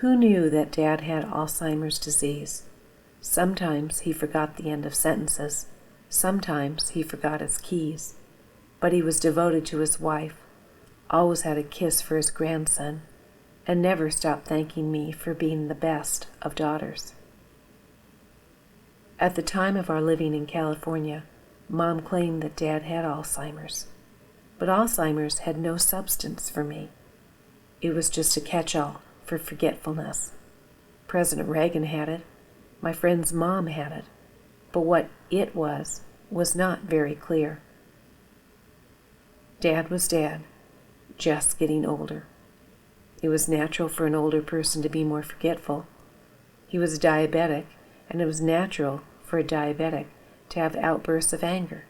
Who knew that Dad had Alzheimer's disease? Sometimes he forgot the end of sentences. Sometimes he forgot his keys. But he was devoted to his wife, always had a kiss for his grandson, and never stopped thanking me for being the best of daughters. At the time of our living in California, Mom claimed that Dad had Alzheimer's. But Alzheimer's had no substance for me. It was just a catch-all for forgetfulness. President Reagan had it. My friend's mom had it. But what it was not very clear. Dad was Dad, just getting older. It was natural for an older person to be more forgetful. He was diabetic, and it was natural for a diabetic to have outbursts of anger.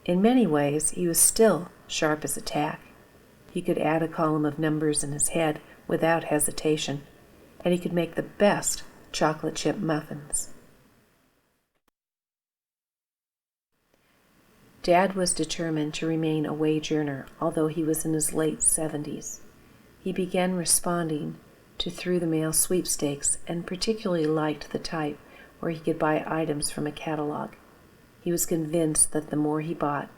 In many ways, he was still sharp as a tack. He could add a column of numbers in his head without hesitation, and he could make the best chocolate chip muffins. Dad was determined to remain a wage earner, although he was in his late 70s. He began responding to through-the-mail sweepstakes and particularly liked the type where he could buy items from a catalog. He was convinced that the more he bought,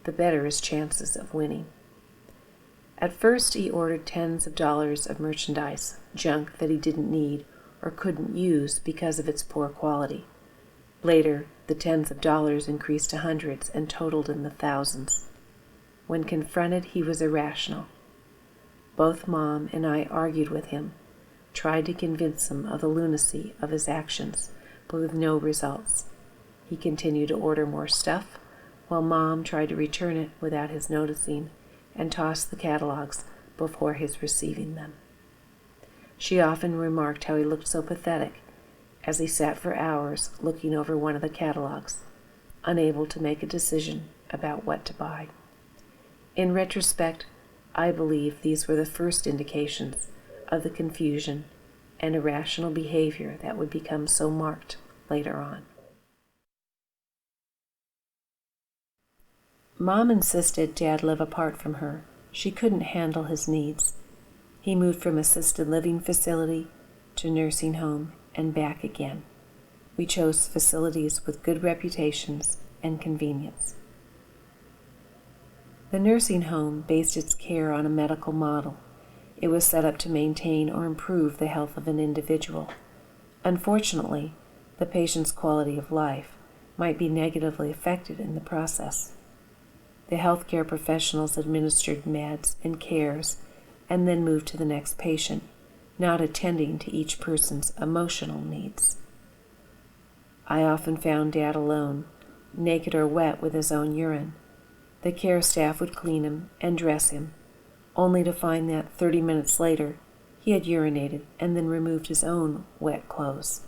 the better his chances of winning. At first, he ordered tens of dollars of merchandise, junk that he didn't need or couldn't use because of its poor quality. Later, the tens of dollars increased to hundreds and totaled in the thousands. When confronted, he was irrational. Both Mom and I argued with him, tried to convince him of the lunacy of his actions, but with no results. He continued to order more stuff, while Mom tried to return it without his noticing and tossed the catalogs before his receiving them. She often remarked how he looked so pathetic as he sat for hours looking over one of the catalogs, unable to make a decision about what to buy. In retrospect, I believe these were the first indications of the confusion and irrational behavior that would become so marked later on. Mom insisted Dad live apart from her. She couldn't handle his needs. He moved from assisted living facility to nursing home and back again. We chose facilities with good reputations and convenience. The nursing home based its care on a medical model. It was set up to maintain or improve the health of an individual. Unfortunately, the patient's quality of life might be negatively affected in the process. The healthcare professionals administered meds and cares and then moved to the next patient, not attending to each person's emotional needs. I often found Dad alone, naked or wet with his own urine. The care staff would clean him and dress him, only to find that 30 minutes later he had urinated and then removed his own wet clothes.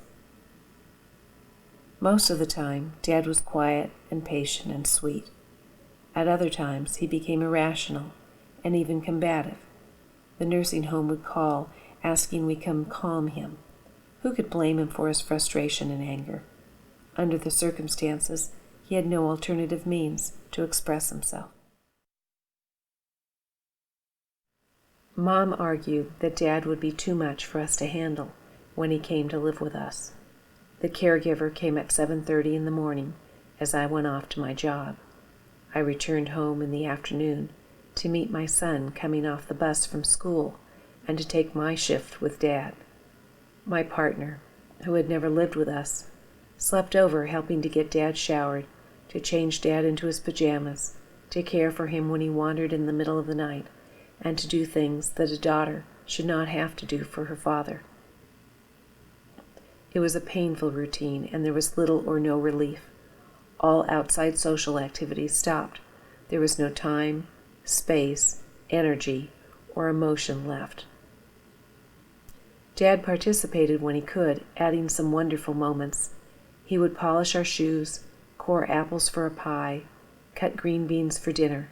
Most of the time, Dad was quiet and patient and sweet. At other times, he became irrational and even combative. The nursing home would call, asking we come calm him. Who could blame him for his frustration and anger? Under the circumstances, he had no alternative means to express himself. Mom argued that Dad would be too much for us to handle when he came to live with us. The caregiver came at 7:30 in the morning as I went off to my job. I returned home in the afternoon to meet my son coming off the bus from school and to take my shift with Dad. My partner, who had never lived with us, slept over helping to get Dad showered, to change Dad into his pajamas, to care for him when he wandered in the middle of the night, and to do things that a daughter should not have to do for her father. It was a painful routine, and there was little or no relief. All outside social activities stopped. There was no time, space, energy, or emotion left. Dad participated when he could, adding some wonderful moments. He would polish our shoes, core apples for a pie, cut green beans for dinner.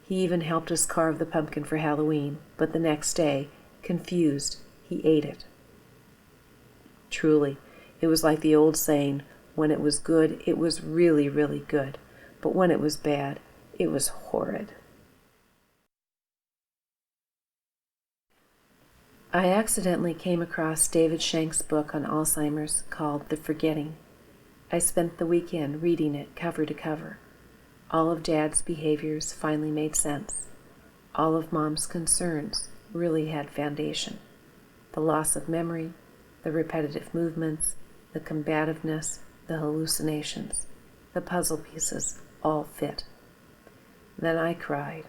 He even helped us carve the pumpkin for Halloween, but the next day, confused, he ate it. Truly, it was like the old saying, when it was good, it was really, really good, but when it was bad, it was horrid. I accidentally came across David Shank's book on Alzheimer's called The Forgetting. I spent the weekend reading it cover to cover. All of Dad's behaviors finally made sense. All of Mom's concerns really had foundation. The loss of memory, the repetitive movements, the combativeness, the hallucinations, the puzzle pieces all fit. Then I cried.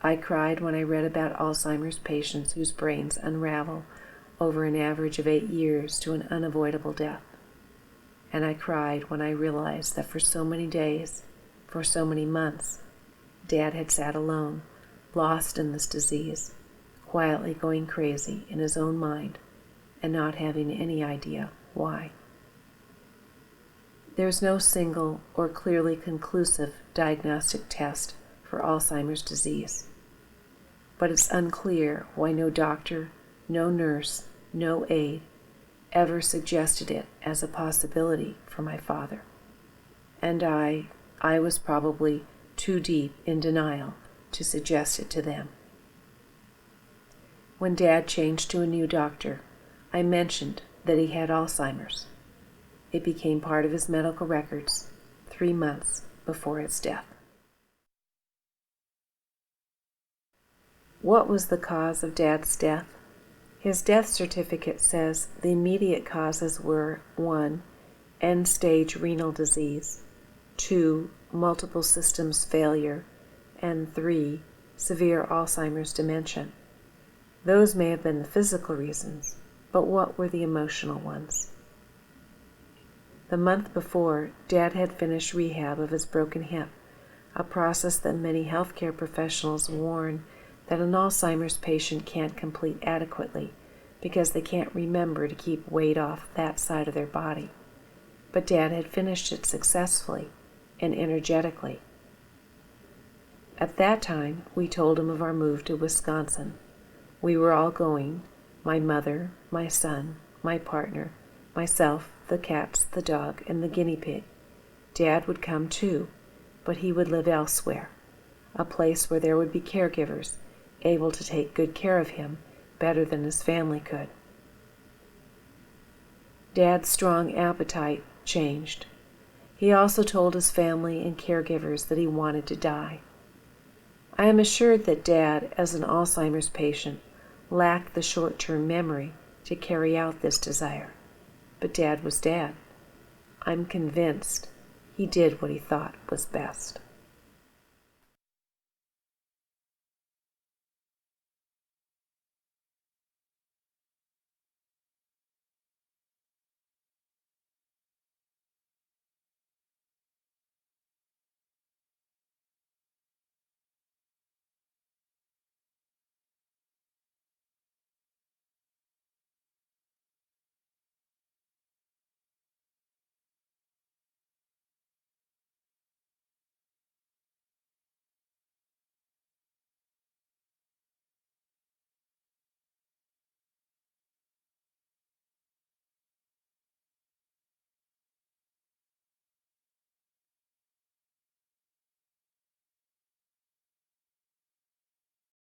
I cried when I read about Alzheimer's patients whose brains unravel over an average of 8 years to an unavoidable death. And I cried when I realized that for so many days, for so many months, Dad had sat alone, lost in this disease, quietly going crazy in his own mind and not having any idea why. There's no single or clearly conclusive diagnostic test for Alzheimer's disease, but it's unclear why no doctor, no nurse, no aide ever suggested it as a possibility for my father. And I was probably too deep in denial to suggest it to them. When Dad changed to a new doctor, I mentioned that he had Alzheimer's. It became part of his medical records 3 months before his death. What was the cause of Dad's death? His death certificate says the immediate causes were 1. End-stage renal disease, 2. Multiple systems failure, and 3. Severe Alzheimer's dementia. Those may have been the physical reasons, but what were the emotional ones? The month before, Dad had finished rehab of his broken hip, a process that many healthcare professionals warn that an Alzheimer's patient can't complete adequately because they can't remember to keep weight off that side of their body. But Dad had finished it successfully and energetically. At that time, we told him of our move to Wisconsin. We were all going, my mother, my son, my partner, myself, the cats, the dog, and the guinea pig. Dad would come too, but he would live elsewhere, a place where there would be caregivers able to take good care of him better than his family could. Dad's strong appetite changed. He also told his family and caregivers that he wanted to die. I am assured that Dad, as an Alzheimer's patient, lacked the short-term memory to carry out this desire. But Dad was Dad. I'm convinced he did what he thought was best.